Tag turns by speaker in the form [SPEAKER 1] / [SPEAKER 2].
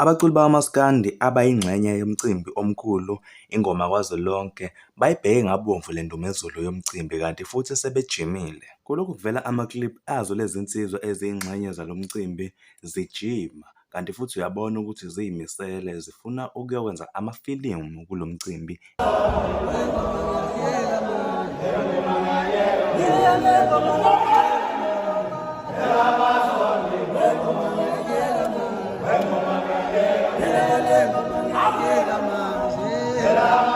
[SPEAKER 1] Abaculi bakaMaskandi abayingxenye yomcimbi omkhulu iNgoma kaZwelonke bayibheke ngabomvu le ndumezulu yomcimbi kanti futhi sebejimile. Kulokhu kuvela amakliphu azo lezi nsizwa eziyingxenye zalo mcimbi zijima kanti futhi uyabona ukuthi ziyimisele zifuna ukuyokwenza amafilimu kulo mcimbi.
[SPEAKER 2] Yeah.